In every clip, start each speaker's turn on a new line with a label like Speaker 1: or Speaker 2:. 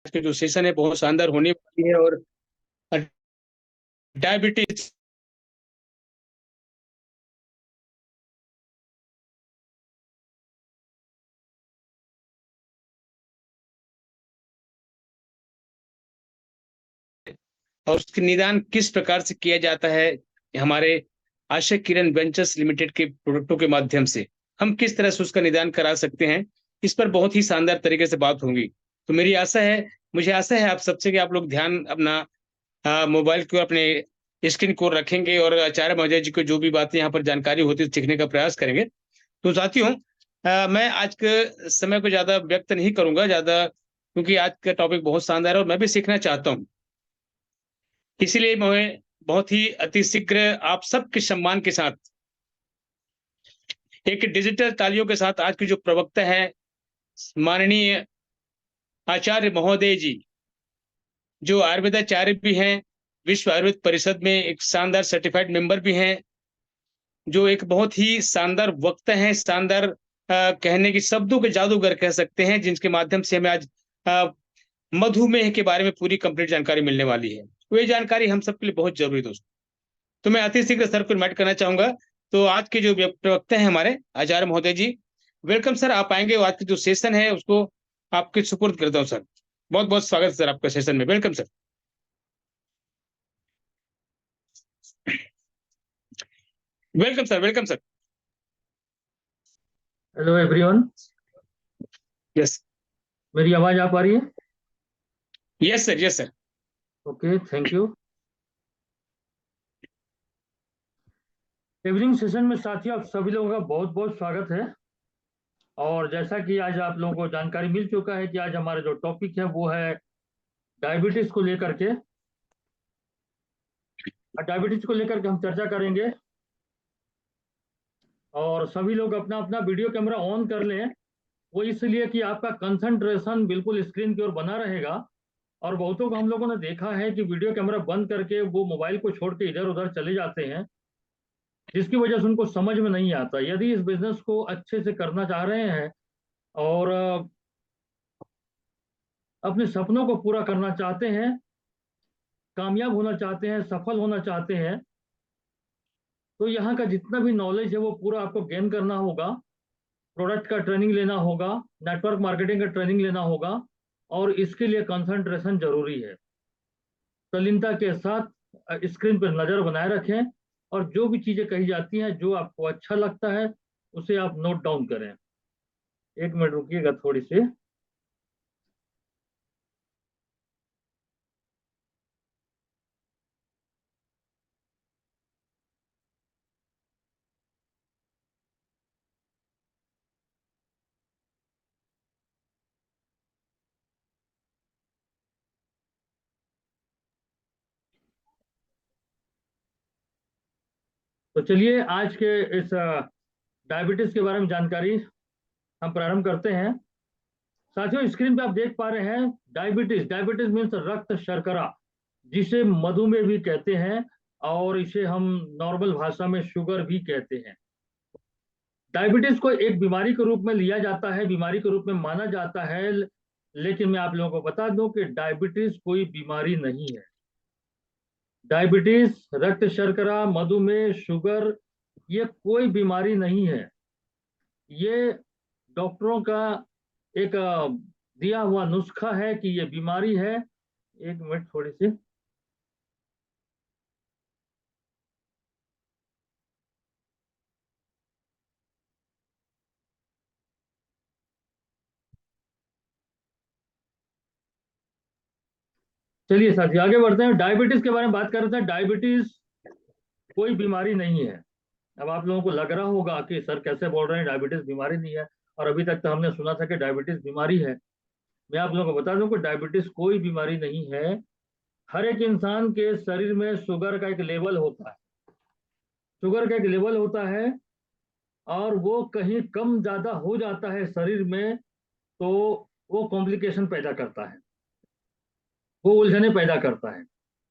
Speaker 1: के जो सेशन है बहुत शानदार होने वाली है। और डायबिटीज और उसके निदान किस प्रकार से किया जाता है, हमारे आशा किरण वेंचर्स लिमिटेड के प्रोडक्टों के माध्यम से हम किस तरह से उसका निदान करा सकते हैं, इस पर बहुत ही शानदार तरीके से बात होगी। तो मेरी आशा है, मुझे आशा है आप सबसे कि आप लोग ध्यान अपना मोबाइल को अपने स्क्रीन को रखेंगे और आचार्य महोदय जी को जो भी बातें यहाँ पर जानकारी होती है सीखने का प्रयास करेंगे। तो साथियों, मैं आज के समय को ज्यादा व्यक्त नहीं करूंगा ज्यादा, क्योंकि आज का टॉपिक बहुत शानदार है और मैं भी सीखना चाहता हूँ। इसीलिए मैं बहुत ही अतिशीघ्र आप सबके सम्मान के साथ एक डिजिटल तालियों के साथ आज की जो प्रवक्ता है माननीय आचार्य महोदय जी, जो आयुर्वेदाचार्य भी हैं, विश्व आयुर्वेद परिषद में एक शानदार सर्टिफाइड मेंबर भी हैं, जो एक बहुत ही शानदार वक्ता हैं, शानदार कहने की शब्दों के जादूगर कह सकते हैं, जिनके माध्यम से हमें आज अ, मधुमेह के बारे में पूरी कंप्लीट जानकारी मिलने वाली है। तो ये जानकारी हम सबके लिए बहुत जरूरी है दोस्तों। तो मैं अति शीघ्र सर को इन्वाइट करना चाहूंगा। तो आज के जो प्रवक्ता हैं हमारे आचार्य महोदय जी, वेलकम सर। आप आएंगे, आज की जो सेशन है उसको आपके सुपुर्द करता हूँ सर। बहुत बहुत स्वागत सर आपका सेशन में, welcome sir. Welcome sir, welcome sir.
Speaker 2: Hello everyone.
Speaker 1: Yes,
Speaker 2: मेरी आवाज आ पा रही है?
Speaker 1: Yes sir, yes sir.
Speaker 2: Okay, thank you. Evening session में साथियों आप सभी लोगों का बहुत बहुत स्वागत है। और जैसा कि आज आप लोगों को जानकारी मिल चुका है कि आज हमारा जो टॉपिक है वो है डायबिटीज को लेकर के। डायबिटीज को लेकर के हम चर्चा करेंगे और सभी लोग अपना अपना वीडियो कैमरा ऑन कर लें। वो इसलिए कि आपका कंसंट्रेशन बिल्कुल स्क्रीन की ओर बना रहेगा। और बहुतों को हम लोगों ने देखा है कि वीडियो कैमरा बंद करके वो मोबाइल को छोड़ के इधर उधर चले जाते हैं, जिसकी वजह से उनको समझ में नहीं आता। यदि इस बिजनेस को अच्छे से करना चाह रहे हैं और अपने सपनों को पूरा करना चाहते हैं, कामयाब होना चाहते हैं, सफल होना चाहते हैं, तो यहाँ का जितना भी नॉलेज है वो पूरा आपको गेन करना होगा। प्रोडक्ट का ट्रेनिंग लेना होगा, नेटवर्क मार्केटिंग का ट्रेनिंग लेना होगा, और इसके लिए कंसंट्रेशन जरूरी है। तल्लीनता के साथ स्क्रीन पर नजर बनाए रखें और जो भी चीजें कही जाती हैं, जो आपको अच्छा लगता है उसे आप नोट डाउन करें। एक मिनट रुकिएगा थोड़ी सी। तो चलिए आज के इस डायबिटीज के बारे में जानकारी हम प्रारंभ करते हैं। साथियों, स्क्रीन पे आप देख पा रहे हैं डायबिटीज। डायबिटीज मीन्स रक्त शर्करा, जिसे मधुमेह भी कहते हैं और इसे हम नॉर्मल भाषा में शुगर भी कहते हैं। डायबिटीज को एक बीमारी के रूप में लिया जाता है, बीमारी के रूप में माना जाता है, लेकिन मैं आप लोगों को बता दूं कि डायबिटीज कोई बीमारी नहीं है। डायबिटीज, रक्त शर्करा, मधुमेह, शुगर, ये कोई बीमारी नहीं है। ये डॉक्टरों का एक दिया हुआ नुस्खा है कि ये बीमारी है। एक मिनट थोड़ी सी। चलिए साथी आगे बढ़ते हैं। डायबिटीज के बारे में बात कर रहे थे। डायबिटीज कोई बीमारी नहीं है। अब आप लोगों को लग रहा होगा कि सर कैसे बोल रहे हैं, डायबिटीज बीमारी नहीं है, और अभी तक तो हमने सुना था कि डायबिटीज बीमारी है। मैं आप लोगों को बता दूं कि डायबिटीज कोई बीमारी नहीं है। हर एक इंसान के शरीर में शुगर का एक लेवल होता है। शुगर का एक लेवल होता है और वो कहीं कम ज्यादा हो जाता है शरीर में, तो वो कॉम्प्लिकेशन पैदा करता है, वो उलझने पैदा करता है,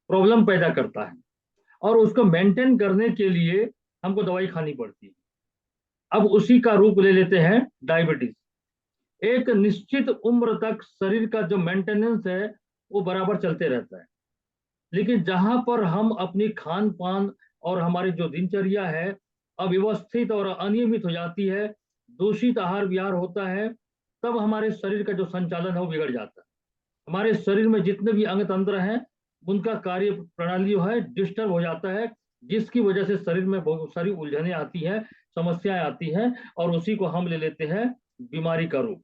Speaker 2: प्रॉब्लम पैदा करता है, और उसको मेंटेन करने के लिए हमको दवाई खानी पड़ती है। अब उसी का रूप ले लेते हैं डायबिटीज। एक निश्चित उम्र तक शरीर का जो मेंटेनेंस है वो बराबर चलते रहता है। लेकिन जहां पर हम अपनी खान पान और हमारी जो दिनचर्या है अव्यवस्थित और अनियमित हो जाती है, दूषित आहार विहार होता है, तब हमारे शरीर का जो संचालन है वो बिगड़ जाता है। हमारे शरीर में जितने भी अंग तंत्र हैं उनका कार्य प्रणाली जो है डिस्टर्ब हो जाता है, जिसकी वजह से शरीर में बहुत सारी उलझने आती हैं, समस्याएं आती हैं, और उसी को हम ले लेते हैं बीमारी का रूप।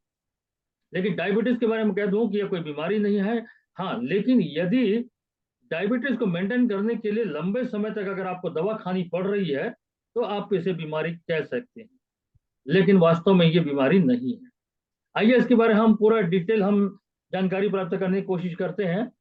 Speaker 2: लेकिन डायबिटीज के बारे में कह दूं कि यह कोई बीमारी नहीं है। हाँ, लेकिन यदि डायबिटीज को मेंटेन करने के लिए लंबे समय तक अगर आपको दवा खानी पड़ रही है तो आप इसे बीमारी कह सकते हैं, लेकिन वास्तव में ये बीमारी नहीं है। आइए इसके बारे में हम पूरा डिटेल हम जानकारी प्राप्त करने की कोशिश करते हैं।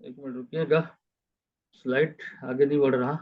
Speaker 2: एक मिनट रुकिएगा, स्लाइड आगे नहीं बढ़ रहा।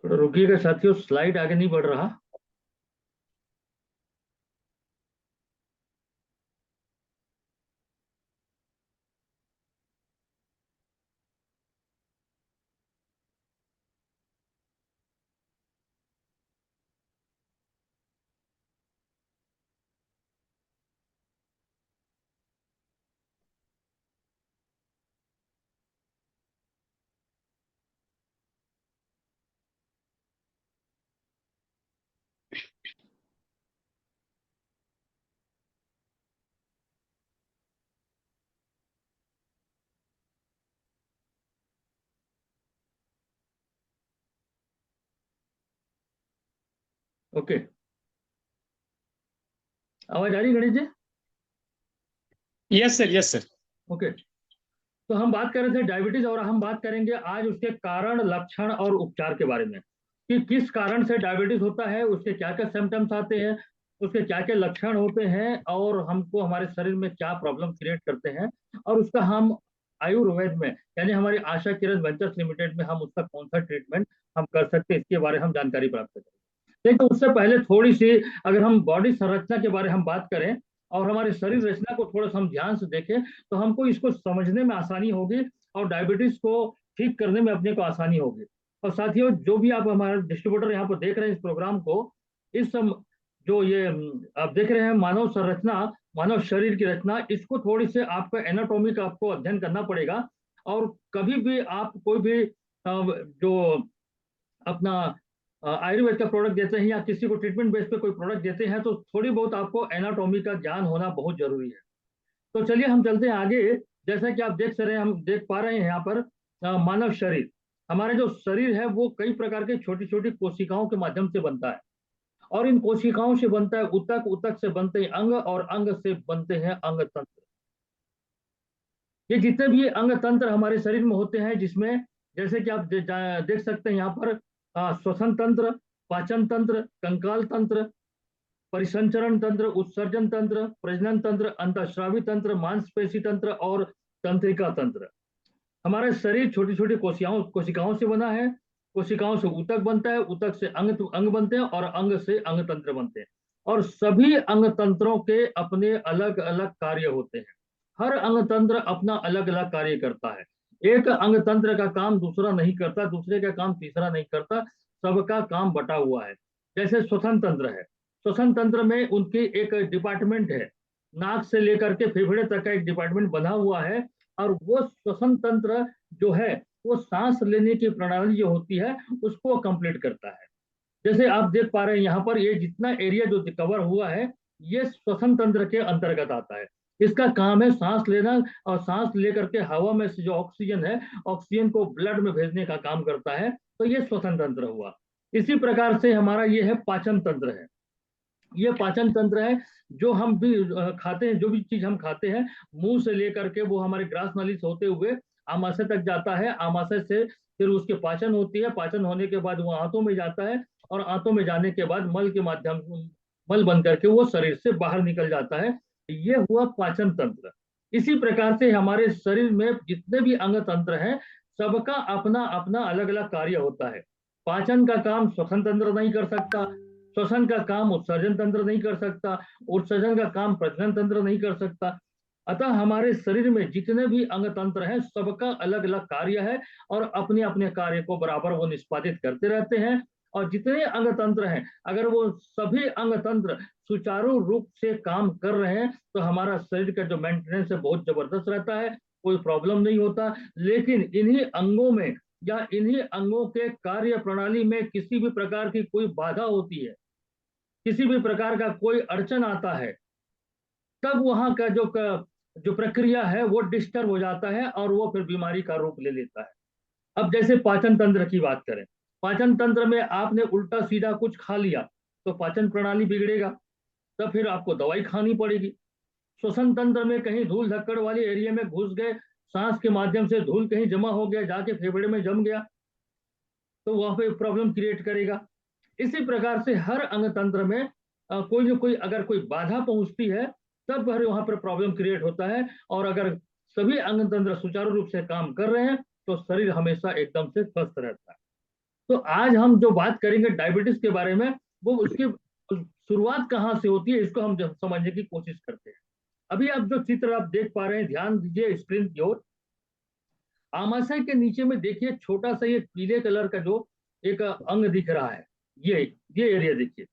Speaker 2: थोड़ा रुकिएगा साथियों, स्लाइड आगे नहीं बढ़ रहा। ओके, आवाज आ रही है Ganesh ji?
Speaker 1: Yes sir, yes sir.
Speaker 2: Okay, तो हम बात कर रहे थे डायबिटीज, और हम बात करेंगे आज उसके कारण, लक्षण और उपचार के बारे में, कि किस कारण से डायबिटीज होता है, उसके क्या क्या सिम्टम्स आते हैं, उसके क्या क्या लक्षण होते हैं, और हमको हमारे शरीर में क्या प्रॉब्लम क्रिएट करते हैं, और उसका हम आयुर्वेद में यानी हमारी आशा किरण वेंचर्स लिमिटेड में हम उसका कौन सा ट्रीटमेंट हम कर सकते हैं, इसके बारे में हम जानकारी प्राप्त करें। लेकिन उससे पहले थोड़ी सी अगर हम बॉडी संरचना के बारे में हम बात करें और हमारे शरीर रचना को थोड़ा सा हम ध्यान से देखें तो हमको इसको समझने में आसानी होगी और डायबिटीज को ठीक करने में अपने को आसानी होगी। और साथियों, जो भी आप हमारे डिस्ट्रीब्यूटर यहाँ पर देख रहे हैं इस प्रोग्राम को, इस जो ये आप देख रहे हैं मानव संरचना, मानव शरीर की रचना, इसको थोड़ी से आपको एनाटॉमी का आपको अध्ययन करना पड़ेगा। और कभी भी आप कोई भी जो अपना आयुर्वेद का प्रोडक्ट देते हैं या किसी को ट्रीटमेंट बेस पे कोई प्रोडक्ट देते हैं तो थोड़ी बहुत आपको एनाटॉमी का ज्ञान होना बहुत जरूरी है। तो चलिए हम चलते हैं आगे। जैसा कि आप देख रहे हैं, हम देख पा रहे हैं यहाँ पर मानव शरीर, हमारे जो शरीर है वो कई प्रकार के छोटी छोटी कोशिकाओं के माध्यम से बनता है, और इन कोशिकाओं से बनता है ऊतक, ऊतक से बनते हैं अंग, और अंग से बनते हैं अंग तंत्र। ये जितने भी अंग तंत्र हमारे शरीर में होते हैं, जिसमें जैसे कि आप देख सकते हैं यहाँ पर श्वसन तंत्र, पाचन तंत्र, कंकाल तंत्र, परिसंचरण तंत्र, उत्सर्जन तंत्र, प्रजनन तंत्र, अंतःस्रावी तंत्र, मांसपेशी तंत्र और तंत्रिका तंत्र। हमारा शरीर छोटी छोटी कोशिकाओं से बना है। कोशिकाओं से ऊतक बनता है, ऊतक से अंग अंग बनते हैं, और अंग से अंग तंत्र बनते हैं। और सभी अंग तंत्रों के अपने अलग अलग कार्य होते हैं। हर अंग तंत्र अपना अलग अलग कार्य करता है। एक अंग तंत्र का काम दूसरा नहीं करता, दूसरे का काम तीसरा नहीं करता, सबका काम बटा हुआ है। जैसे श्वसन तंत्र है, श्वसन तंत्र में उनकी एक डिपार्टमेंट है, नाक से लेकर के फेफड़े तक का एक डिपार्टमेंट बना हुआ है, और वो श्वसन तंत्र जो है वो सांस लेने की प्रणाली जो होती है उसको कंप्लीट करता है। जैसे आप देख पा रहे हैं यहाँ पर, ये जितना एरिया जो कवर हुआ है ये श्वसन तंत्र के अंतर्गत आता है। इसका काम है सांस लेना, और सांस लेकर के हवा में से जो ऑक्सीजन है, ऑक्सीजन को ब्लड में भेजने का काम करता है। तो ये श्वसन तंत्र हुआ। इसी प्रकार से हमारा ये है पाचन तंत्र है। ये पाचन तंत्र है, जो हम भी खाते हैं, जो भी चीज हम खाते हैं मुंह से लेकर के वो हमारे ग्रास नली से होते हुए आमाशय तक जाता है, आमाशय से फिर उसके पाचन होती है, पाचन होने के बाद वो आंतों में जाता है, और आंतों में जाने के बाद मल के माध्यम मल बन करके वो शरीर से बाहर निकल जाता है। ये हुआ पाचन तंत्र। इसी प्रकार से हमारे शरीर में जितने भी अंग तंत्र हैं सबका अपना अपना अलग अलग कार्य होता है। पाचन का काम श्वसन तंत्र नहीं कर सकता, श्वसन का काम उत्सर्जन तंत्र नहीं कर सकता, उत्सर्जन का काम प्रजनन तंत्र नहीं कर सकता। अतः हमारे शरीर में जितने भी अंग तंत्र हैं सबका अलग अलग कार्य है, और अपने अपने कार्य को बराबर वो निष्पादित करते रहते हैं। और जितने अंग तंत्र हैं अगर वो सभी अंग तंत्र सुचारू रूप से काम कर रहे हैं तो हमारा शरीर का जो मेंटेनेंस है बहुत जबरदस्त रहता है, कोई प्रॉब्लम नहीं होता। लेकिन इन्हीं अंगों में या इन्हीं अंगों के कार्य प्रणाली में किसी भी प्रकार की कोई बाधा होती है, किसी भी प्रकार का कोई अड़चन आता है, तब वहां का जो प्रक्रिया है वो डिस्टर्ब हो जाता है और वो फिर बीमारी का रूप ले लेता है। अब जैसे पाचन तंत्र की बात करें, पाचन तंत्र में आपने उल्टा सीधा कुछ खा लिया तो पाचन प्रणाली बिगड़ेगा, तब फिर आपको दवाई खानी पड़ेगी। श्वसन तंत्र में कहीं धूल धक्कड़ वाले एरिया में घुस गए, सांस के माध्यम से धूल कहीं जमा हो गया, जाके फेफड़े में जम गया, तो वहां पे प्रॉब्लम क्रिएट करेगा। इसी प्रकार से हर अंग तंत्र में कोई न कोई अगर कोई बाधा पहुंचती है तब वहां पर प्रॉब्लम क्रिएट होता है। और अगर सभी अंग तंत्र सुचारू रूप से काम कर रहे हैं तो शरीर हमेशा एकदम से स्वस्थ रहता है। तो आज हम जो बात करेंगे डायबिटीज के बारे में, वो उसकी शुरुआत कहाँ से होती है इसको हम समझने की कोशिश करते हैं। अभी आप जो चित्र आप देख पा रहे हैं, ध्यान दीजिए स्क्रीन की ओर। आमाशय के नीचे में देखिए छोटा सा ये पीले कलर का जो एक अंग दिख रहा है, ये एरिया देखिए।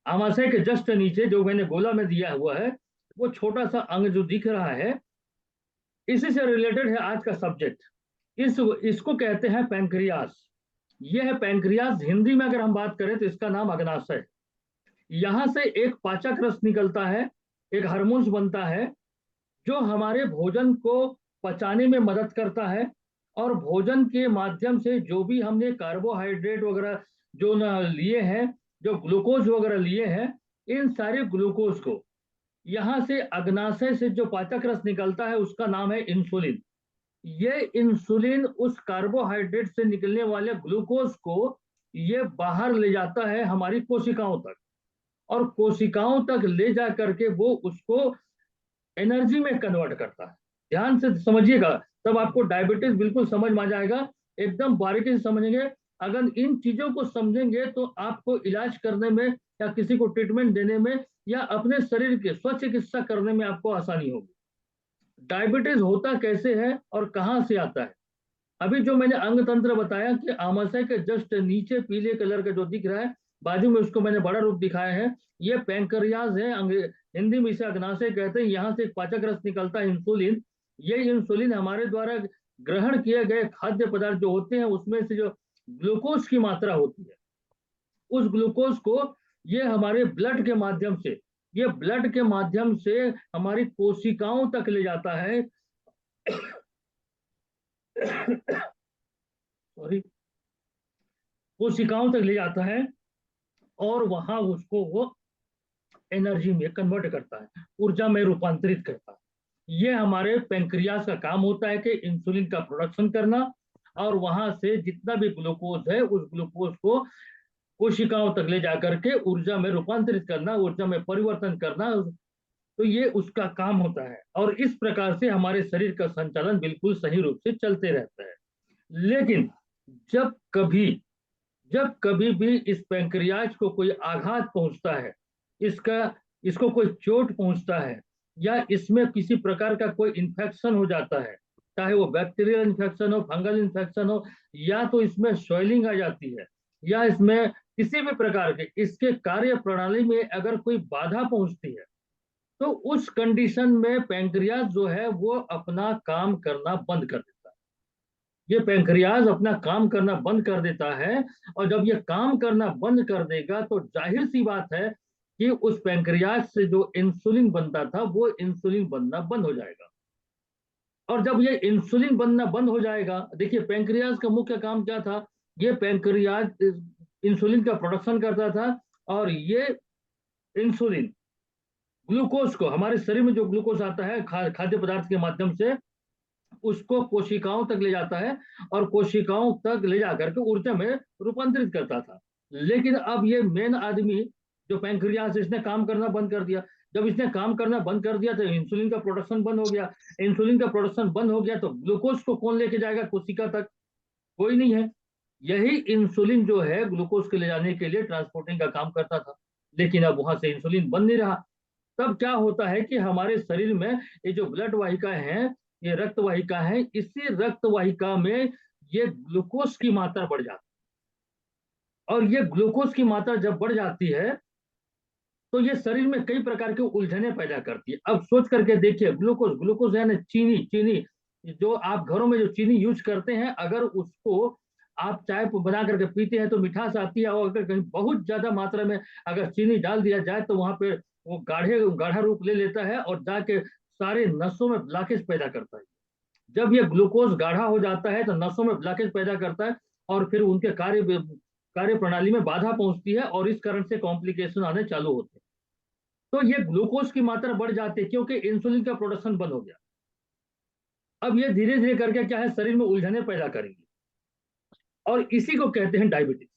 Speaker 2: आमाशय के जस्ट नीचे जो मैंने गोला में दिया हुआ है वो छोटा सा अंग जो दिख रहा है, इसी से रिलेटेड है आज का सब्जेक्ट। इसको कहते हैं पैंक्रियास। ये है पैंक्रियास। हिंदी में अगर हम बात करें तो इसका नाम अग्नाशय है। यहां से एक पाचक रस निकलता है, एक हार्मोन्स बनता है जो हमारे भोजन को पचाने में मदद करता है, और भोजन के माध्यम से जो भी हमने कार्बोहाइड्रेट वगैरह जो न लिए हैं, जो ग्लूकोज वगैरह लिए हैं, इन सारे ग्लूकोज को यहाँ से अग्नाशय से जो पाचक रस निकलता है उसका नाम है इंसुलिन। ये इंसुलिन उस कार्बोहाइड्रेट से निकलने वाले ग्लूकोज को ये बाहर ले जाता है हमारी कोशिकाओं तक, और कोशिकाओं तक ले जा करके वो उसको एनर्जी में कन्वर्ट करता है। ध्यान से समझिएगा, तब आपको डायबिटीज बिल्कुल समझ में आ जाएगा, एकदम बारीकी से समझेंगे। अगर इन चीजों को समझेंगे तो आपको इलाज करने में या किसी को ट्रीटमेंट देने में या अपने शरीर के स्वचिकित्सा करने में आपको आसानी होगी। डायबिटीज होता कैसे है और कहाँ से आता है? अभी जो मैंने अंग तंत्र बताया कि आमाशय के जस्ट नीचे पीले कलर का जो दिख रहा है, बाजू में उसको मैंने बड़ा रूप दिखाया है, ये पैंक्रियाज है, हिंदी में इसे अग्नाशय कहते हैं। यहाँ से एक पाचक रस निकलता है इंसुलिन। ये इंसुलिन हमारे द्वारा ग्रहण किए गए खाद्य पदार्थ जो होते हैं उसमें से जो ग्लूकोज की मात्रा होती है, उस ग्लूकोज को ये हमारे ब्लड के माध्यम से, ये ब्लड के माध्यम से हमारी कोशिकाओं तक ले जाता है सॉरी, कोशिकाओं तक ले जाता है और वहां उसको वो एनर्जी में कन्वर्ट करता है, ऊर्जा में रूपांतरित करता है। ये हमारे पैंक्रियास का काम होता है कि इंसुलिन का प्रोडक्शन करना, और वहां से जितना भी ग्लूकोज है उस ग्लूकोज को कोशिकाओं तक ले जाकर के ऊर्जा में रूपांतरित करना, ऊर्जा में परिवर्तन करना। तो ये उसका काम होता है, और इस प्रकार से हमारे शरीर का संचालन बिल्कुल सही रूप से चलते रहता है। लेकिन जब कभी भी इस पैंक्रियाज को कोई आघात पहुंचता है, इसको कोई चोट पहुंचता है, या इसमें किसी प्रकार का कोई इन्फेक्शन हो जाता है, चाहे वो बैक्टीरियल इन्फेक्शन हो, फंगल इन्फेक्शन हो, या तो इसमें स्वेलिंग आ जाती है, या इसमें किसी भी प्रकार के इसके कार्य प्रणाली में अगर कोई बाधा पहुंचती है तो उस कंडीशन में पैंक्रियाज जो है वो अपना काम करना बंद कर देता है। ये पैंक्रियाज अपना काम करना बंद कर देता है, और जब ये काम करना बंद कर देगा तो जाहिर सी बात है कि उस पैंक्रियाज से जो इंसुलिन बनता था वो इंसुलिन बनना बंद हो जाएगा। और जब ये इंसुलिन बनना बंद हो जाएगा, देखिए पैंक्रियाज का मुख्य काम क्या था, ये पैंक्रियाज इंसुलिन का प्रोडक्शन करता था, और ये इंसुलिन ग्लूकोज को, हमारे शरीर में जो ग्लूकोज आता है खाद्य पदार्थ के माध्यम से, उसको कोशिकाओं तक ले जाता है और कोशिकाओं तक ले जाकर के ऊर्जा में रूपांतरित करता था। लेकिन अब ये मेन आदमी जो पैंक्रियास, इसने काम करना बंद कर दिया। जब इसने काम करना बंद कर दिया तो इंसुलिन का प्रोडक्शन बंद हो गया। इंसुलिन का प्रोडक्शन बंद हो गया तो ग्लूकोज को कौन लेके जाएगा कोशिका तक? कोई नहीं है। यही इंसुलिन जो है ग्लूकोज के ले जाने के लिए ट्रांसपोर्टिंग का काम करता था, लेकिन अब वहां से इंसुलिन बन नहीं रहा। तब क्या होता है कि हमारे शरीर में ये जो ब्लड वाहिका है, ये रक्त वाहिका है, इसी रक्त वाहिका में ये ग्लूकोज की मात्रा बढ़ जाती है। और ये ग्लूकोज की मात्रा जब बढ़ जाती है तो ये शरीर में कई प्रकार की उलझने पैदा करती है। अब सोच करके देखिए, ग्लूकोज, ग्लूकोज है ना चीनी, चीनी जो आप घरों में जो चीनी यूज करते हैं, अगर उसको आप चाय बना करके पीते हैं तो मिठास आती है, और अगर कहीं बहुत ज्यादा मात्रा में अगर चीनी डाल दिया जाए तो वहां पे वो गाढ़ा रूप ले लेता है और जाके सारे नसों में ब्लॉकेज पैदा करता है। जब ये ग्लूकोज गाढ़ा हो जाता है तो नसों में ब्लॉकेज पैदा करता है, और फिर उनके कार्य प्रणाली में बाधा पहुंचती है, और इस कारण से कॉम्प्लिकेशन आने चालू होते हैं। तो ये ग्लूकोज की मात्रा बढ़ जाती है क्योंकि इंसुलिन का प्रोडक्शन बंद हो गया। अब ये धीरे धीरे करके क्या है, शरीर में उलझने पैदा करेंगे, और इसी को कहते हैं डायबिटीज।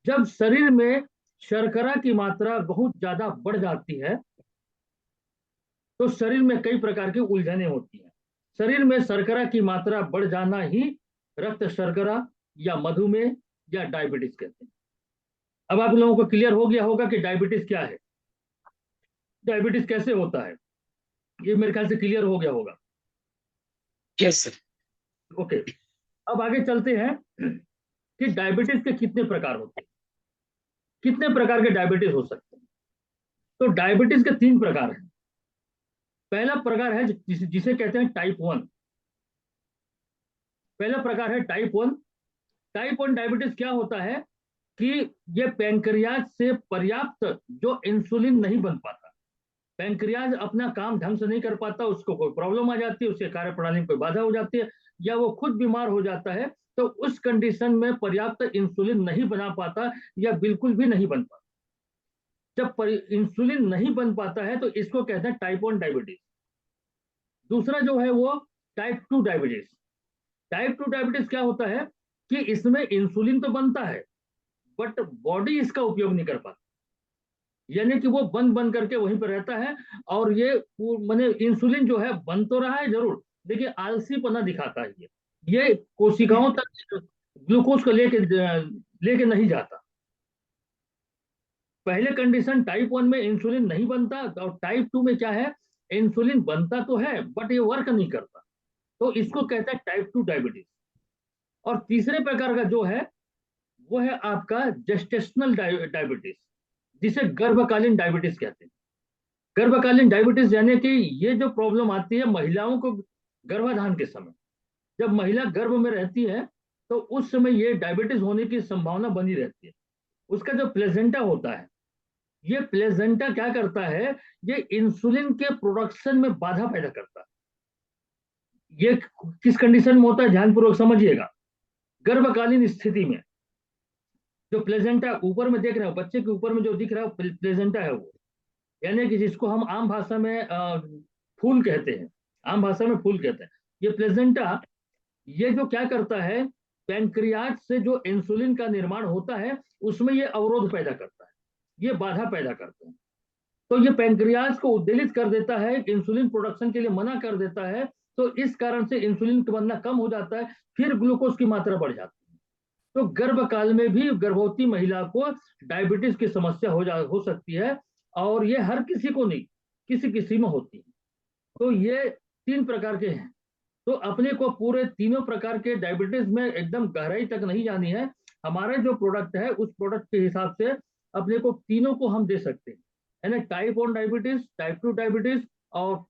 Speaker 2: जब शरीर में शर्करा की मात्रा बहुत ज्यादा बढ़ जाती है तो शरीर में कई प्रकार की उलझने होती हैं। शरीर में शर्करा की मात्रा बढ़ जाना ही रक्त शर्करा या मधुमेह या डायबिटीज कहते हैं। अब आप लोगों को क्लियर हो गया होगा कि डायबिटीज क्या है, डायबिटीज कैसे होता है, ये मेरे ख्याल से क्लियर हो गया होगा।
Speaker 1: Yes sir.
Speaker 2: ओके, अब आगे चलते हैं कि डायबिटीज के कितने प्रकार होते हैं, कितने प्रकार के डायबिटीज हो सकते हैं। तो डायबिटीज के 3 प्रकार हैं। पहला प्रकार है जिसे कहते हैं टाइप 1। पहला प्रकार है टाइप 1। टाइप 1 डायबिटीज क्या होता है कि ये पैंक्रियाज से पर्याप्त जो इंसुलिन नहीं बन पाता, पैंक्रियाज अपना काम ढंग से नहीं कर पाता, उसको कोई प्रॉब्लम आ जाती है, उसके कार्य प्रणाली में कोई बाधा हो जाती है, या वो खुद बीमार हो जाता है, तो उस कंडीशन में पर्याप्त इंसुलिन नहीं बना पाता या बिल्कुल भी नहीं बन पाता। जब इंसुलिन नहीं बन पाता है तो इसको कहते हैं टाइप 1 डायबिटीज। दूसरा जो है वो टाइप 2 डायबिटीज। टाइप 2 डायबिटीज क्या होता है कि इसमें इंसुलिन तो बनता है बट बॉडी इसका उपयोग नहीं कर पाती, यानी कि वो बन करके वहीं पर रहता है, और ये माने इंसुलिन जो है बन तो रहा है जरूर, देखिए आलसीपना दिखाता है। ये कोशिकाओं तक ग्लूकोज को लेके नहीं जाता। पहले कंडीशन टाइप 1 में इंसुलिन नहीं बनता, और टाइप 2 में क्या है, इंसुलिन बनता तो है बट ये वर्क नहीं करता, तो इसको कहता है टाइप 2 डायबिटीज। और तीसरे प्रकार का जो है वो है आपका जेस्टेशनल डायबिटीज, जिसे गर्भकालीन डायबिटीज कहते हैं। गर्भकालीन डायबिटीज यानी कि ये जो प्रॉब्लम आती है महिलाओं को गर्भाधान के समय, जब महिला गर्भ में रहती है तो उस समय ये डायबिटीज होने की संभावना बनी रहती है। उसका जो प्लेजेंटा होता है, ये प्लेजेंटा क्या करता है, ये इंसुलिन के प्रोडक्शन में बाधा पैदा करता है। ये किस कंडीशन में होता है, ध्यानपूर्वक समझिएगा। गर्भकालीन स्थिति में जो प्लेजेंटा ऊपर में देख रहे हो, बच्चे के ऊपर में जो दिख रहा है प्लेजेंटा है वो, यानी कि जिसको हम आम भाषा में फूल कहते हैं, आम भाषा में फूल कहते हैं। ये प्लेजेंटा, ये जो क्या करता है, पैंक्रियाज से जो इंसुलिन का निर्माण होता है उसमें ये अवरोध पैदा करता है, ये बाधा पैदा करता है। तो ये पैंक्रियाज को उद्वेलित कर देता है, इंसुलिन प्रोडक्शन के लिए मना कर देता है, तो इस कारण से इंसुलिन का बनना कम हो जाता है, फिर ग्लूकोज की मात्रा बढ़ जाती है। तो गर्भकाल में भी गर्भवती महिला को डायबिटीज की समस्या हो सकती है, और ये हर किसी को नहीं, किसी किसी में होती है। तो ये 3 प्रकार के हैं। तो अपने को पूरे तीनों प्रकार के डायबिटीज में एकदम गहराई तक नहीं जानी है, हमारा जो प्रोडक्ट है उस प्रोडक्ट के हिसाब से अपने को तीनों को हम दे सकते हैं, है ना। टाइप 1 डायबिटीज, टाइप 2 डायबिटीज और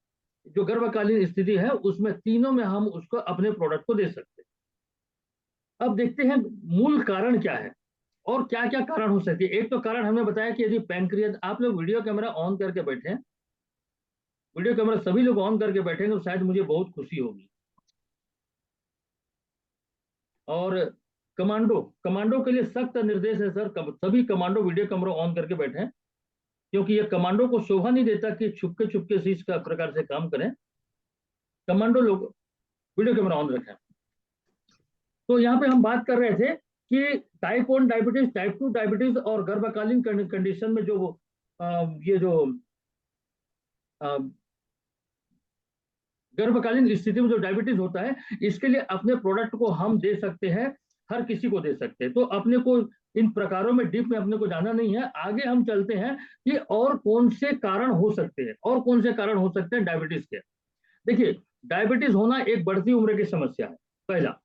Speaker 2: जो गर्भकालीन स्थिति है, उसमें तीनों में हम उसको अपने प्रोडक्ट को दे सकते हैं। अब देखते हैं मूल कारण क्या है और क्या क्या कारण हो सकती है। एक तो कारण हमने बताया कि यदि पैंक्रियाज, आप लोग वीडियो कैमरा ऑन करके बैठे हैं, वीडियो कैमरा सभी लोग ऑन करके बैठेंगे तो शायद मुझे बहुत खुशी होगी। और कमांडो, कमांडो के लिए सख्त निर्देश है सर, सभी कमांडो वीडियो कैमरा ऑन करके बैठे, क्योंकि ये कमांडो को शोभा नहीं देता कि छुपके छुपके से इस प्रकार से काम करें। कमांडो लोग वीडियो कैमरा ऑन रखें। तो यहाँ पे हम बात कर रहे थे कि टाइप 1 डायबिटीज, टाइप 2 डायबिटीज और गर्भकालीन कंडीशन में जो ये जो गर्भकालीन स्थिति में जो डायबिटीज होता है, इसके लिए अपने प्रोडक्ट को हम दे सकते हैं, हर किसी को दे सकते हैं। तो अपने को इन प्रकारों में डीप में अपने को जाना नहीं है। आगे हम चलते हैं कि और कौन से कारण हो सकते हैं, और कौन से कारण हो सकते हैं डायबिटीज के। देखिए, डायबिटीज होना एक बढ़ती उम्र की समस्या है, पहला।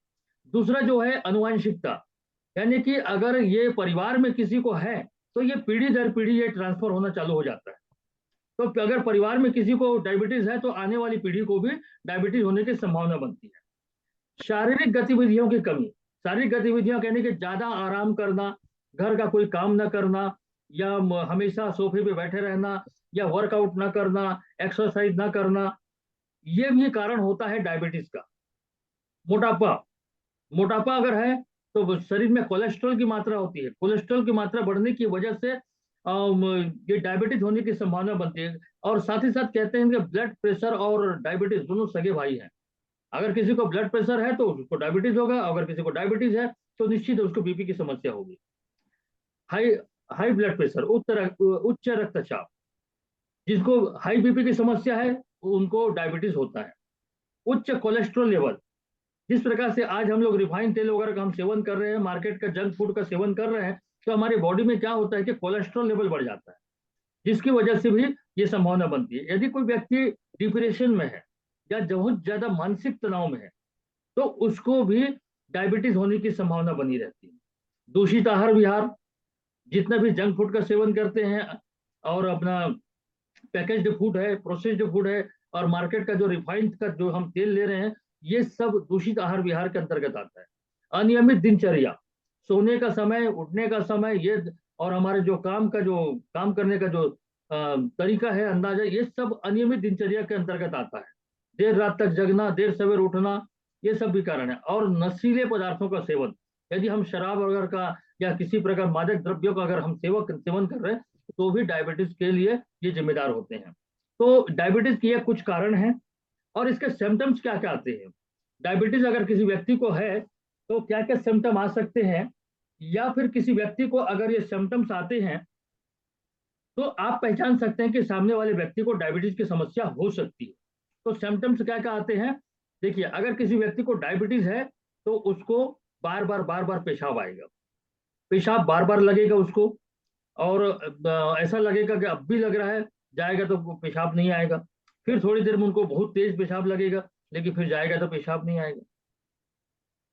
Speaker 2: दूसरा जो है अनुवांशिकता, यानी कि अगर ये परिवार में किसी को है तो ये पीढ़ी दर पीढ़ी ये ट्रांसफर होना चालू हो जाता है। तो अगर परिवार में किसी को डायबिटीज है तो आने वाली पीढ़ी को भी डायबिटीज होने की संभावना बनती है। शारीरिक गतिविधियों की कमी, शारीरिक गतिविधियां कहने के ज्यादा आराम करना, घर का कोई काम ना करना, या हमेशा सोफे पे बैठे रहना, या वर्कआउट ना करना, एक्सरसाइज ना करना, ये भी कारण होता है डायबिटीज का। मोटापा, मोटापा अगर है तो शरीर में कोलेस्ट्रॉल की मात्रा होती है, कोलेस्ट्रॉल की मात्रा बढ़ने की वजह से ये डायबिटीज होने की संभावना बनती है। और साथ ही साथ कहते हैं कि ब्लड प्रेशर और डायबिटीज दोनों सगे भाई हैं। अगर किसी को ब्लड प्रेशर है तो उसको डायबिटीज होगा, अगर किसी को डायबिटीज है तो निश्चित उसको बीपी की समस्या होगी। हाई हाई ब्लड प्रेशर, उच्च रक्तचाप, जिसको हाई बीपी की समस्या है उनको डायबिटीज होता है। उच्च कोलेस्ट्रॉल लेवल, जिस प्रकार से आज हम लोग रिफाइंड तेल वगैरह का हम सेवन कर रहे हैं, मार्केट का जंक फूड का सेवन कर रहे हैं, तो हमारी बॉडी में क्या होता है कि कोलेस्ट्रॉल लेवल बढ़ जाता है, जिसकी वजह से भी ये संभावना बनती है। यदि कोई व्यक्ति डिप्रेशन में है या बहुत ज्यादा मानसिक तनाव में है तो उसको भी डायबिटीज होने की संभावना बनी रहती है। दूषित आहार विहार, जितना भी जंक फूड का सेवन करते हैं और अपना पैकेज्ड फूड है, प्रोसेस्ड फूड है, और मार्केट का जो रिफाइंड का जो हम तेल ले रहे हैं, ये सब दूषित आहार विहार के अंतर्गत आता है। अनियमित दिनचर्या, सोने का समय, उठने का समय, ये और हमारे जो काम करने का जो तरीका है, अंदाजा, ये सब अनियमित दिनचर्या के अंतर्गत आता है। देर रात तक जगना, देर सवेर उठना, ये सब भी कारण है। और नशीले पदार्थों का सेवन, यदि हम शराब वगैरह का या किसी प्रकार मादक द्रव्यों का अगर हम सेवन कर रहे हैं तो भी डायबिटीज के लिए ये जिम्मेदार होते हैं। तो डायबिटीज के ये कुछ कारण हैं। और इसके सिम्टम्स क्या क्या आते हैं, डायबिटीज अगर किसी व्यक्ति को है तो क्या क्या सिम्टम आ सकते हैं, या फिर किसी व्यक्ति को अगर ये सिम्टम्स आते हैं तो आप पहचान सकते हैं कि सामने वाले व्यक्ति को डायबिटीज की समस्या हो सकती है। तो सिम्टम्स क्या क्या आते हैं, देखिए, अगर किसी व्यक्ति को डायबिटीज है तो उसको बार बार पेशाब आएगा, पेशाब बार बार लगेगा उसको, और ऐसा लगेगा कि अब भी लग रहा है, जाएगा तो पेशाब नहीं आएगा। फिर थोड़ी देर में उनको बहुत तेज पेशाब लगेगा, लेकिन फिर जाएगा तो पेशाब नहीं आएगा।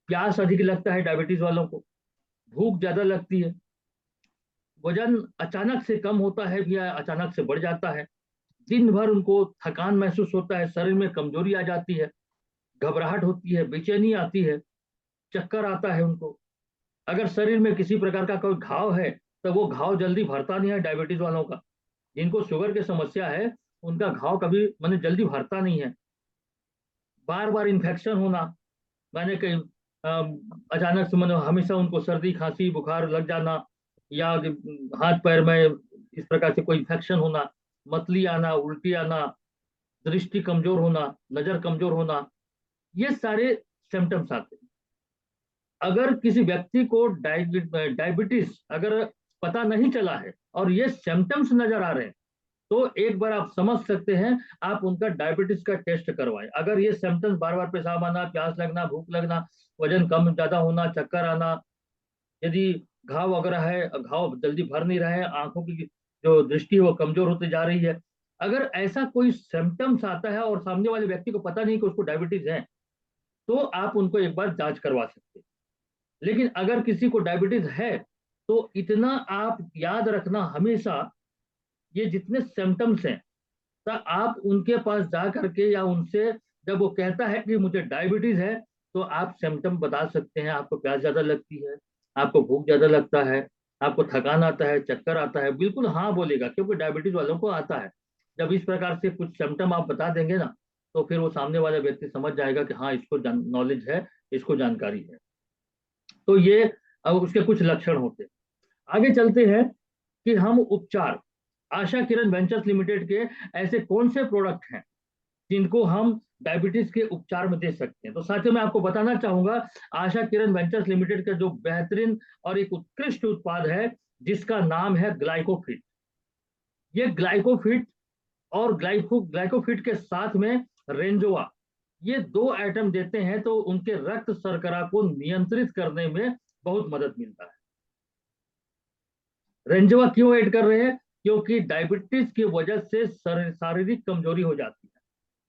Speaker 2: प्यास अधिक लगता है डायबिटीज वालों को, भूख ज्यादा लगती है, वजन अचानक से कम होता है या अचानक से बढ़ जाता है, दिन भर उनको थकान महसूस होता है, शरीर में कमजोरी आ जाती है, घबराहट होती है, बेचैनी आती है, चक्कर आता है उनको। अगर शरीर में किसी प्रकार का कोई घाव है तो वो घाव जल्दी भरता नहीं है डायबिटीज वालों का। जिनको शुगर की समस्या है उनका घाव कभी मैंने जल्दी भरता नहीं है। बार बार इन्फेक्शन होना, मैंने कहीं अचानक से मैंने हमेशा उनको सर्दी खांसी बुखार लग जाना, या हाथ पैर में इस प्रकार से कोई इन्फेक्शन होना, मतली आना, उल्टी आना, दृष्टि कमजोर होना, नजर कमजोर होना, ये सारे सिम्टम्स आते हैं। अगर किसी व्यक्ति को डायबिटीज अगर पता नहीं चला है और ये सिम्टम्स नजर आ रहे हैं तो एक बार आप समझ सकते हैं, आप उनका डायबिटीज का टेस्ट करवाएं। अगर ये सिम्टम्स बार बार पेशाब आना, प्यास लगना, भूख लगना, वजन कम ज्यादा होना, चक्कर आना, यदि घाव वगैरह है, घाव जल्दी भर नहीं रहा है, आंखों की जो दृष्टि है वो कमजोर होती जा रही है, अगर ऐसा कोई सिम्टम्स आता है और सामने वाले व्यक्ति को पता नहीं कि उसको डायबिटीज है, तो आप उनको एक बार जांच करवा सकते हैं। लेकिन अगर किसी को डायबिटीज है तो इतना आप याद रखना हमेशा, ये जितने सिम्टम्स हैं, तो आप उनके पास जा करके या उनसे जब वो कहता है कि मुझे डायबिटीज है, तो आप सिम्टम बता सकते हैं। आपको प्यास ज्यादा लगती है, आपको भूख ज्यादा लगता है, आपको थकान आता है, चक्कर आता है, बिल्कुल हाँ बोलेगा, क्योंकि डायबिटीज वालों को आता है। जब इस प्रकार से कुछ सिम्टम आप बता देंगे ना, तो फिर वो सामने वाला व्यक्ति समझ जाएगा कि हाँ इसको नॉलेज है, इसको जानकारी है। तो ये अब उसके कुछ लक्षण होते हैं। आगे चलते हैं कि हम उपचार, आशा किरण वेंचर्स लिमिटेड के ऐसे कौन से प्रोडक्ट हैं जिनको हम डायबिटीज के उपचार में दे सकते हैं। तो साथियों मैं आपको बताना चाहूंगा, आशा किरण वेंचर्स लिमिटेड का जो बेहतरीन और एक उत्कृष्ट उत्पाद है जिसका नाम है ग्लाइकोफिट। ये ग्लाइकोफिट और ग्लाइकोफिट के साथ में रेंजोआ, ये दो आइटम देते हैं तो उनके रक्त शर्करा को नियंत्रित करने में बहुत मदद मिलता है। रेंजोआ क्यों ऐड कर रहे हैं? क्योंकि डायबिटीज की वजह से शारीरिक कमजोरी हो जाती है।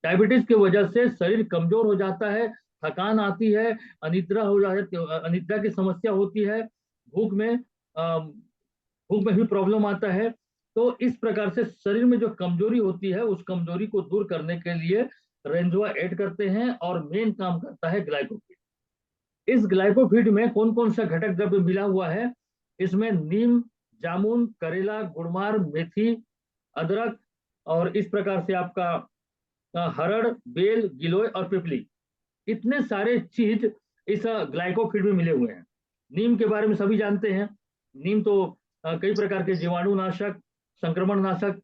Speaker 2: डायबिटीज की वजह से शरीर कमजोर हो जाता है, थकान आती है, अनिद्रा हो जाती है, अनिद्रा की समस्या होती है, भूख में भूख में भी प्रॉब्लम आता है। तो इस प्रकार से शरीर में जो कमजोरी होती है उस कमजोरी को दूर करने के लिए रेंजोआ ऐड करते हैं और मेन काम करता है ग्लाइकोफिट। इस ग्लाइकोफिट में कौन कौन सा घटक द्रव्य मिला हुआ है? इसमें नीम, जामुन, करेला, गुड़मार, मेथी, अदरक और इस प्रकार से आपका हरड़, बेल, गिलोय और पिपली, इतने सारे चीज इस ग्लाइकोफिट में मिले हुए हैं। नीम के बारे में सभी जानते हैं। नीम तो कई प्रकार के जीवाणु नाशक, संक्रमण नाशक,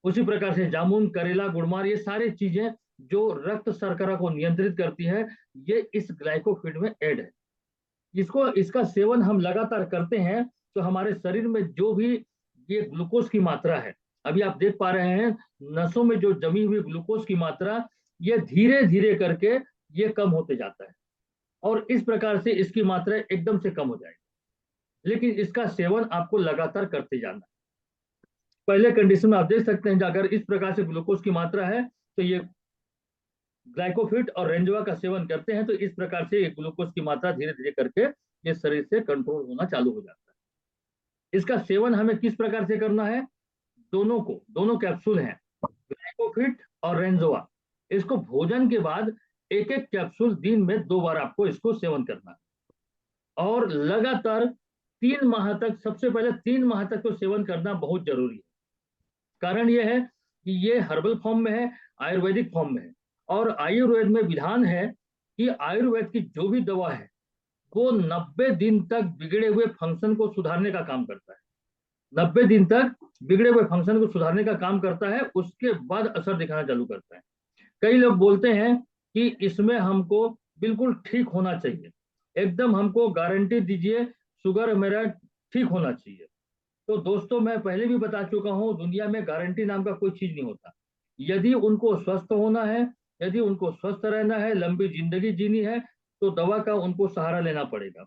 Speaker 2: उसी प्रकार से जामुन, करेला, गुड़मार, ये सारी चीजें जो रक्त शर्करा को नियंत्रित करती है, ये इस ग्लाइकोफिट में ऐड है। इसका सेवन हम लगातार करते हैं तो हमारे शरीर में जो भी ये ग्लूकोज की मात्रा है, अभी आप देख पा रहे हैं नसों में जो जमी हुई ग्लूकोज की मात्रा, ये धीरे धीरे करके ये कम होते जाता है और इस प्रकार से इसकी मात्रा एकदम से कम हो जाएगी। लेकिन इसका सेवन आपको लगातार करते जाना है। पहले कंडीशन में आप देख सकते हैं अगर इस प्रकार से ग्लूकोज की मात्रा है तो ये ग्लाइकोफिट और रेंजवा का सेवन करते हैं तो इस प्रकार से ग्लूकोज की मात्रा धीरे धीरे करके ये शरीर से कंट्रोल होना चालू हो जाता है। इसका सेवन हमें किस प्रकार से करना है? दोनों कैप्सूल हैं, ग्लाइकोफिट और रेंजोआ, इसको भोजन के बाद एक एक कैप्सूल दिन में 2 बार आपको इसको सेवन करना है और लगातार 3 माह तक, सबसे पहले 3 माह तक तो सेवन करना बहुत जरूरी है। कारण यह है कि ये हर्बल फॉर्म में है, आयुर्वेदिक फॉर्म में है और आयुर्वेद में विधान है कि आयुर्वेद की जो भी दवा है वो 90 दिन तक बिगड़े हुए फंक्शन को सुधारने का काम करता है। 90 दिन तक बिगड़े हुए फंक्शन को सुधारने का काम करता है, उसके बाद असर दिखाना चालू करता है। कई लोग बोलते हैं कि इसमें हमको बिल्कुल ठीक होना चाहिए, एकदम हमको गारंटी दीजिए शुगर मेरा ठीक होना चाहिए। तो दोस्तों मैं पहले भी बता चुका हूं, दुनिया में गारंटी नाम का कोई चीज नहीं होता। यदि उनको स्वस्थ होना है, यदि उनको स्वस्थ रहना है, लंबी जिंदगी जीनी है, तो दवा का उनको सहारा लेना पड़ेगा।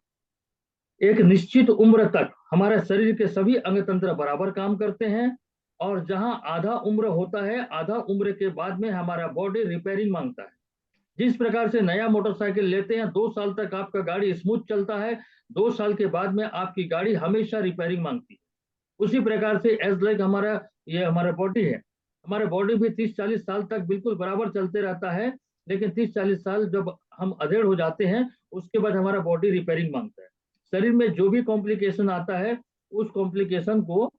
Speaker 2: एक निश्चित उम्र तक हमारे शरीर के सभी अंग तंत्र बराबर काम करते हैं और जहां आधा उम्र होता है, आधा उम्र के बाद में हमारा बॉडी रिपेयरिंग मांगता है। जिस प्रकार से नया मोटरसाइकिल लेते हैं, 2 साल तक आपका गाड़ी स्मूथ चलता है, 2 साल के बाद में आपकी गाड़ी हमेशा रिपेयरिंग मांगती है। उसी प्रकार से एज लाइक हमारा बॉडी है, हमारा बॉडी भी 30-40 साल तक बिल्कुल बराबर चलते रहता है, लेकिन 30-40 साल जब हम अधेड़ हो जाते हैं उसके बाद हमारा बॉडी रिपेयरिंग मांगता है। शरीर में जो भी कॉम्प्लिकेशन आता है उस कॉम्प्लिकेशन को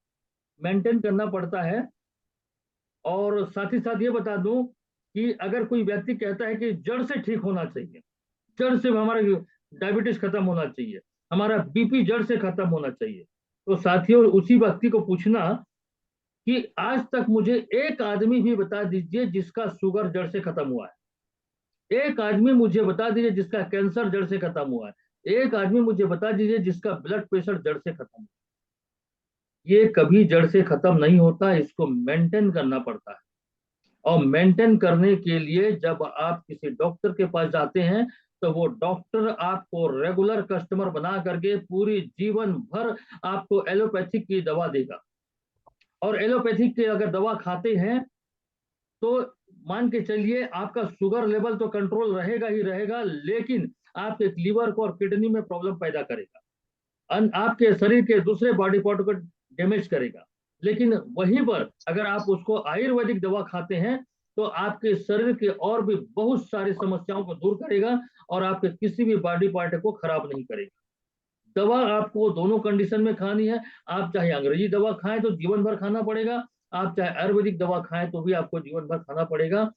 Speaker 2: मेंटेन करना पड़ता है। और साथ ही साथ ये बता दूं कि अगर कोई व्यक्ति कहता है कि जड़ से ठीक होना चाहिए, जड़ से हमारा डायबिटीज खत्म होना चाहिए, हमारा बीपी जड़ से खत्म होना चाहिए, तो साथियों उसी व्यक्ति को पूछना कि आज तक मुझे एक आदमी भी बता दीजिए जिसका शुगर जड़ से खत्म हुआ है। एक आदमी मुझे बता दीजिए जिसका कैंसर जड़ से खत्म हुआ है। एक आदमी मुझे बता दीजिए जिसका ब्लड प्रेशर जड़ से खत्म हुआ। ये कभी जड़ से खत्म नहीं होता, इसको मेंटेन करना पड़ता है। और मेंटेन करने के लिए जब आप किसी डॉक्टर के पास जाते हैं तो वो डॉक्टर आपको रेगुलर कस्टमर बना करके पूरी जीवन भर आपको एलोपैथिक की दवा देगा। और एलोपैथिक की अगर दवा खाते हैं तो मान के चलिए आपका शुगर लेवल तो कंट्रोल रहेगा ही रहेगा, लेकिन आपके लीवर को और किडनी में प्रॉब्लम पैदा करेगा, आपके शरीर के दूसरे बॉडी पार्ट को डैमेज करेगा। लेकिन वहीं पर अगर आप उसको आयुर्वेदिक दवा खाते हैं तो आपके शरीर के और भी बहुत सारी समस्याओं को दूर करेगा और आपके किसी भी बॉडी पार्ट को खराब नहीं करेगा। दवा आपको दोनों कंडीशन में खानी है। आप चाहे अंग्रेजी दवा खाएं तो जीवन भर खाना पड़ेगा, आप चाहे आयुर्वेदिक दवा खाएं तो भी आपको जीवन भर खाना पड़ेगा।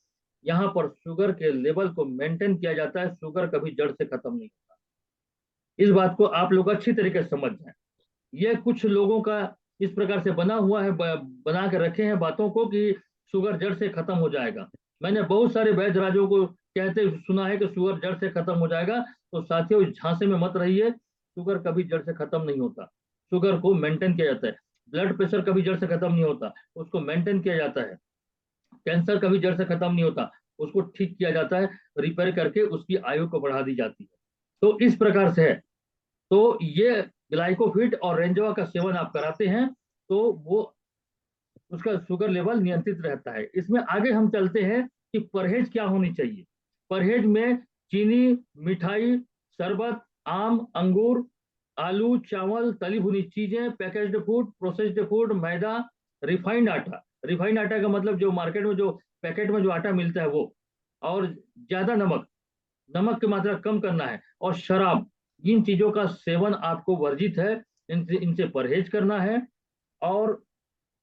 Speaker 2: यहाँ पर शुगर के लेवल को मेंटेन किया जाता है, शुगर कभी जड़ से खत्म नहीं होता। इस बात को आप लोग अच्छी तरीके से समझ जाएं। ये कुछ लोगों का इस प्रकार से बना हुआ है, बना के रखे हैं बातों को कि शुगर जड़ से खत्म हो जाएगा। मैंने बहुत सारे वैद्य राजों को कहते सुना है कि शुगर जड़ से खत्म हो जाएगा। तो साथियों, इस झांसे में मत रहिए, शुगर कभी जड़ से खत्म नहीं होता, शुगर को मेंटेन किया जाता है। ब्लड प्रेशर कभी जड़ से खत्म नहीं होता, उसको मेंटेन किया जाता है। कैंसर कभी जड़ से खत्म नहीं होता, उसको ठीक किया जाता है, रिपेयर करके उसकी आयु को बढ़ा दी जाती है। तो इस प्रकार से है। तो ये ग्लाइकोफिट और रेंजवा का सेवन आप कराते हैं तो वो उसका शुगर लेवल नियंत्रित रहता है। इसमें आगे हम चलते हैं कि परहेज क्या होनी चाहिए। परहेज में चीनी, मिठाई, शरबत, आम, अंगूर, आलू, चावल, तली भुनी चीजें, पैकेज्ड फूड, प्रोसेस्ड फूड, मैदा, रिफाइंड आटा। रिफाइंड आटा का मतलब जो मार्केट में जो पैकेट में जो आटा मिलता है वो, और ज्यादा नमक, नमक की मात्रा कम करना है, और शराब, इन चीजों का सेवन आपको वर्जित है, इनसे परहेज करना है। और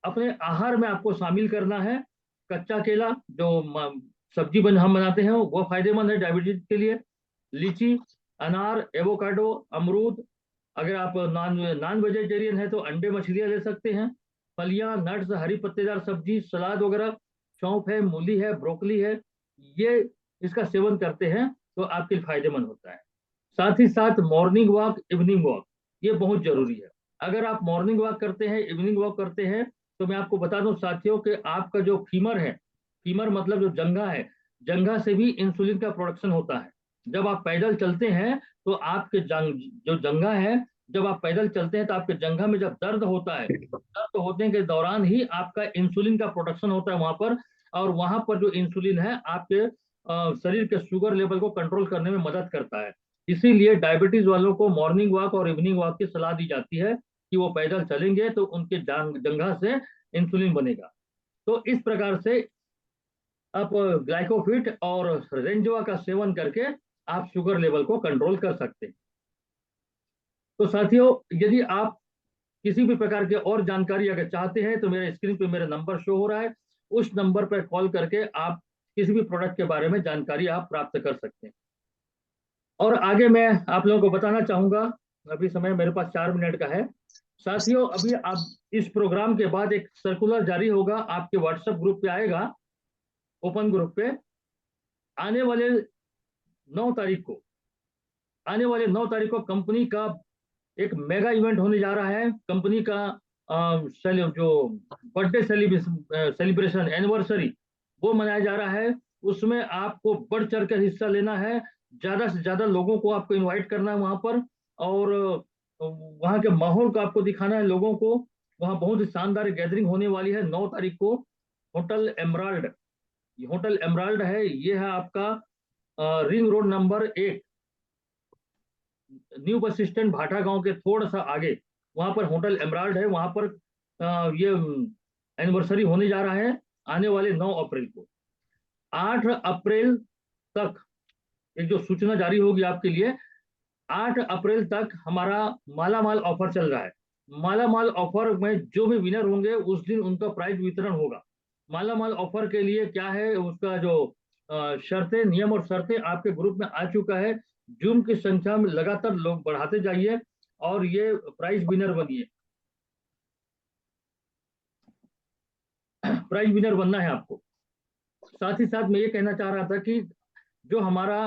Speaker 2: अपने आहार में आपको शामिल करना है कच्चा केला, जो सब्जी हम बनाते हैं वो फायदेमंद है डायबिटीज के लिए। लीची, अनार, एवोकाडो, अमरूद। अगर आप नॉन वेजिटेरियन है तो अंडे मछलियां ले सकते हैं। फलियां, नट्स, हरी पत्तेदार सब्जी, सलाद वगैरह, सौंफ है, मूली है, ब्रोकली है, ये इसका सेवन करते हैं तो आपके लिए फायदेमंद होता है। साथ ही साथ मॉर्निंग वॉक, इवनिंग वॉक, ये बहुत जरूरी है। अगर आप मॉर्निंग वॉक करते हैं, इवनिंग वॉक करते हैं, तो मैं आपको बता दूं साथियों कि आपका जो फीमर है, फीमर मतलब जो जंघा है, जंघा से भी इंसुलिन का प्रोडक्शन होता है। जब आप पैदल चलते हैं तो आपके जो जंघा है, जब आप पैदल चलते हैं तो आपके जंघा में जब दर्द होता है, दर्द होने के दौरान ही आपका इंसुलिन का प्रोडक्शन होता है वहां पर। और वहां पर जो इंसुलिन है आपके शरीर के शुगर लेवल को कंट्रोल करने में मदद करता है। इसीलिए डायबिटीज वालों को मॉर्निंग वॉक और इवनिंग वॉक की सलाह दी जाती है कि वो पैदल चलेंगे तो उनके जंघा से इंसुलिन बनेगा। तो इस प्रकार से आप ग्लाइकोफिट और रेंजवा का सेवन करके आप शुगर लेवल को कंट्रोल कर सकते हैं। तो साथियों, यदि आप किसी भी प्रकार की और जानकारी अगर चाहते हैं तो मेरे स्क्रीन पे मेरा नंबर शो हो रहा है, उस नंबर पर कॉल करके आप किसी भी प्रोडक्ट के बारे में जानकारी आप प्राप्त कर सकते हैं। और आगे मैं आप लोगों को बताना चाहूंगा, अभी समय मेरे पास 4 मिनट का है। साथियों, अभी आप इस प्रोग्राम के बाद एक सर्कुलर जारी होगा, आपके व्हाट्सएप ग्रुप पे आएगा, ओपन ग्रुप पे। आने वाले 9 तारीख को, आने वाले 9 तारीख को कंपनी का एक मेगा इवेंट होने जा रहा है। कंपनी का जो बर्थडे सेलिब्रेशन एनिवर्सरी वो मनाया जा रहा है। उसमें आपको बढ़ चढ़ कर हिस्सा लेना है, ज्यादा से ज्यादा लोगों को आपको इनवाइट करना है वहां पर, और वहां के माहौल को आपको दिखाना है लोगों को। वहां बहुत ही शानदार गैदरिंग होने वाली है 9 तारीख को, होटल एमराल्ड। होटल एमराल्ड है, ये है आपका ring road number 1, new bus stand भाटा गांव के थोड़ा सा आगे, वहां पर होटल एमराल्ड है। वहां पर ये एनिवर्सरी होने जा रहा है आने वाले 9 अप्रैल को। 8 अप्रैल तक एक जो सूचना जारी होगी आपके लिए, 8 अप्रैल तक हमारा माला माल ऑफर चल रहा है। माला माल ऑफर में जो भी विनर होंगे उस दिन उनका प्राइज वितरण होगा। माला माल ऑफर के लिए क्या है, उसका जो शर्तें, नियम और शर्तें आपके ग्रुप में आ चुका है। जूम की संख्या में लगातार लोग बढ़ाते जाइए और ये प्राइज विनर बनिए। प्राइज विनर बनना है आपको। साथ ही साथ मैं ये कहना चाह रहा था कि जो हमारा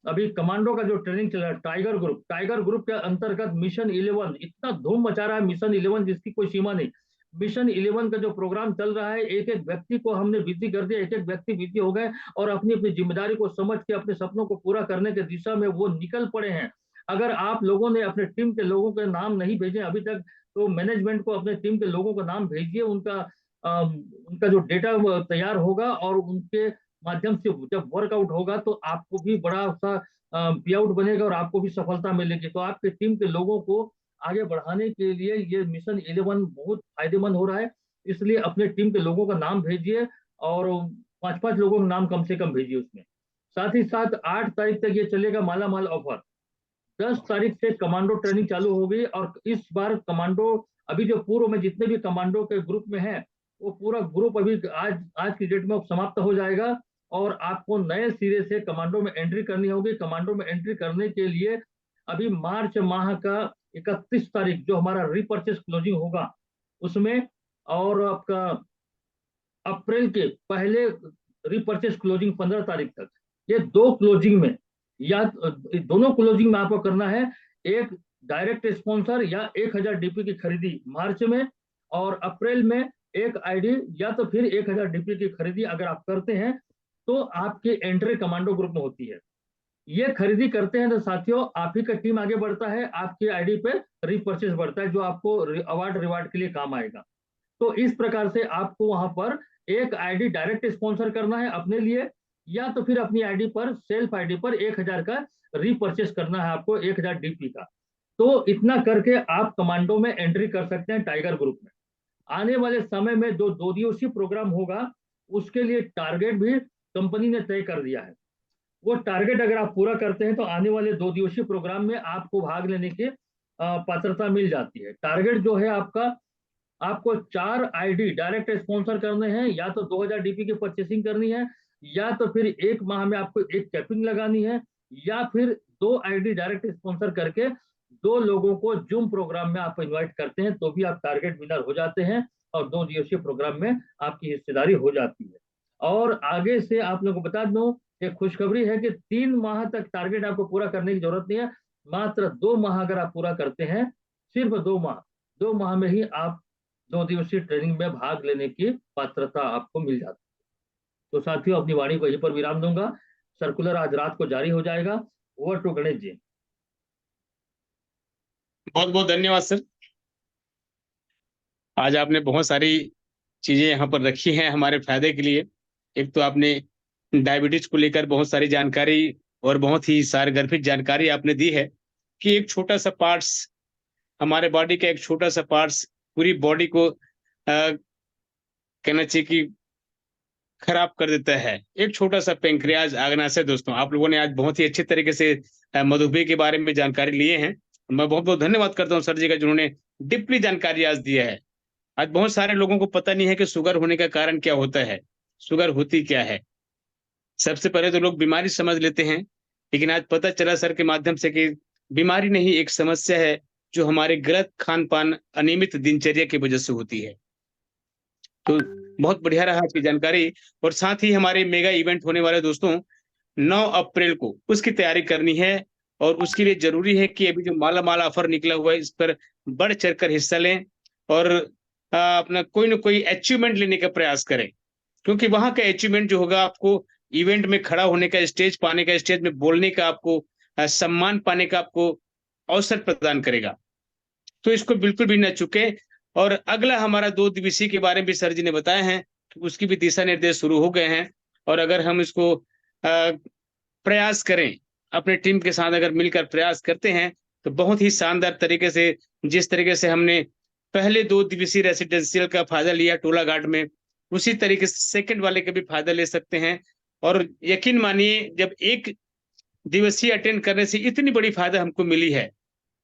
Speaker 2: अभी कमांडो का जो ट्रेनिंग चल रहा है, टाइगर ग्रुप के अंतर्गत मिशन 11 इतना धूम मचा रहा है, मिशन 11 जिसकी कोई सीमा नहीं। मिशन 11 का जो प्रोग्राम चल रहा है, एक एक व्यक्ति को हमने बिजी कर दिया, एक एक व्यक्ति बिजी हो गए और अपनी अपनी जिम्मेदारी को समझ के अपने सपनों को पूरा करने की दिशा में वो निकल पड़े हैं। अगर आप लोगों ने अपने टीम के लोगों के नाम नहीं भेजे अभी तक, तो मैनेजमेंट को अपने टीम के लोगों का नाम भेजिए। उनका जो डेटा तैयार होगा और उनके माध्यम से जब वर्कआउट होगा तो आपको भी बड़ा सा पे आउट बनेगा और आपको भी सफलता मिलेगी। तो आपके टीम के लोगों को आगे बढ़ाने के लिए ये मिशन 11 बहुत फायदेमंद हो रहा है। इसलिए अपने टीम के लोगों का नाम भेजिए और 5-5 लोगों का नाम कम से कम भेजिए उसमें। साथ ही साथ 8 तारीख तक ये चलेगा माला माल ऑफर। 10 तारीख से कमांडो ट्रेनिंग चालू हो गई और इस बार कमांडो, अभी जो पूर्व में जितने भी कमांडो के ग्रुप में है वो पूरा ग्रुप अभी आज आज की डेट में समाप्त हो जाएगा और आपको नए सिरे से कमांडो में एंट्री करनी होगी। कमांडो में एंट्री करने के लिए अभी मार्च माह का 31 तारीख जो हमारा रीपर्चेस क्लोजिंग होगा उसमें, और आपका अप्रैल के पहले रीपर्चेस क्लोजिंग 15 तारीख तक, ये दो क्लोजिंग में या दोनों क्लोजिंग में आपको करना है एक डायरेक्ट स्पॉन्सर या 1000 डीपी की खरीदी मार्च में, और अप्रैल में एक आईडी या तो फिर 1000 डीपी की खरीदी अगर आप करते हैं तो आपकी एंट्री कमांडो ग्रुप में होती है। ये खरीदी करते हैं तो साथियों आप ही का टीम आगे बढ़ता है, आपकी आईडी पे रीपर्चेस बढ़ता है जो आपको अवार्ड रिवार्ड के लिए काम आएगा। तो इस प्रकार से आपको वहां पर एक आईडी डायरेक्ट स्पॉन्सर करना है अपने लिए, या तो फिर अपनी आईडी पर सेल्फ आईडी पर 1000 का रीपर्चेस करना है आपको, 1000 डीपी का। तो इतना करके आप कमांडो में एंट्री कर सकते हैं टाइगर ग्रुप में। आने वाले समय में जो 2 दिवसीय प्रोग्राम होगा उसके लिए टारगेट भी कंपनी ने तय कर दिया है। वो टारगेट अगर आप पूरा करते हैं तो आने वाले 2 दिवसीय प्रोग्राम में आपको भाग लेने की पात्रता मिल जाती है। टारगेट जो है आपका, आपको 4 आईडी डायरेक्ट स्पॉन्सर करने हैं, या तो 2000 डीपी की परचेसिंग करनी है, या तो फिर एक माह में आपको एक कैपिंग लगानी है, या फिर 2 आईडी डायरेक्ट स्पॉन्सर करके 2 लोगों को जूम प्रोग्राम में आप इन्वाइट करते हैं तो भी आप टारगेट विनर हो जाते हैं और 2 दिवसीय प्रोग्राम में आपकी हिस्सेदारी हो जाती है। और आगे से आप लोगों को बता दूं, एक खुशखबरी है कि 3 माह तक टारगेट आपको पूरा करने की जरूरत नहीं है, मात्र 2 माह अगर आप पूरा करते हैं, सिर्फ 2 माह में ही आप 2 दिवसीय ट्रेनिंग में भाग लेने की पात्रता आपको मिल जाती है। तो साथियों अपनी वाणी को यहीं पर विराम दूंगा। सर्कुलर आज रात को जारी हो जाएगा। Over to Ganesh ji.
Speaker 1: बहुत बहुत धन्यवाद सर। आज आपने बहुत सारी चीजें यहाँ पर रखी हैं हमारे फायदे के लिए। एक तो आपने डायबिटीज को लेकर बहुत सारी जानकारी और बहुत ही सारगर्भित जानकारी आपने दी है कि एक छोटा सा पार्ट्स, हमारे बॉडी का एक छोटा सा पार्ट्स पूरी बॉडी को कहना चाहिए कि खराब कर देता है। एक छोटा सा पेंक्रियाज आग्नाशय। दोस्तों आप लोगों ने आज बहुत ही अच्छे तरीके से मधुमेह के बारे में जानकारी लिए हैं। मैं बहुत बहुत धन्यवाद करता हूँ सर जी का, जिन्होंने डीपली जानकारी आज दिया है। आज बहुत सारे लोगों को पता नहीं है कि शुगर होने का कारण क्या होता है, शुगर होती क्या है। सबसे पहले तो लोग बीमारी समझ लेते हैं, लेकिन आज पता चला सर के माध्यम से कि बीमारी नहीं, एक समस्या है जो हमारे गलत खान पान, अनियमित दिनचर्या की वजह से होती है। तो बहुत बढ़िया रहा आपकी जानकारी। और साथ ही हमारे मेगा इवेंट होने वाले दोस्तों 9 अप्रैल को उसकी तैयारी करनी है, और उसके लिए जरूरी है कि अभी जो माला माल ऑफर निकला हुआ है इस पर बढ़ चढ़कर हिस्सा लें और अपना कोई ना कोई अचीवमेंट लेने का प्रयास करें, क्योंकि वहां का अचीवमेंट जो होगा आपको इवेंट में खड़ा होने का, स्टेज पाने का, स्टेज में बोलने का, आपको सम्मान पाने का आपको अवसर प्रदान करेगा। तो इसको बिल्कुल भी न चुके। और अगला हमारा 2 दिवसीय के बारे में भी सर जी ने बताया है, तो उसकी भी दिशा निर्देश शुरू हो गए हैं। और अगर हम इसको प्रयास करें, अपने टीम के साथ अगर मिलकर प्रयास करते हैं, तो बहुत ही शानदार तरीके से, जिस तरीके से हमने पहले 2 दिवसीय रेसिडेंशियल का फायदा लिया टोला घाट में, उसी तरीके से सेकंड वाले का भी फायदा ले सकते हैं। और यकीन मानिए, जब 1 दिवसीय अटेंड करने से इतनी बड़ी फायदा हमको मिली है,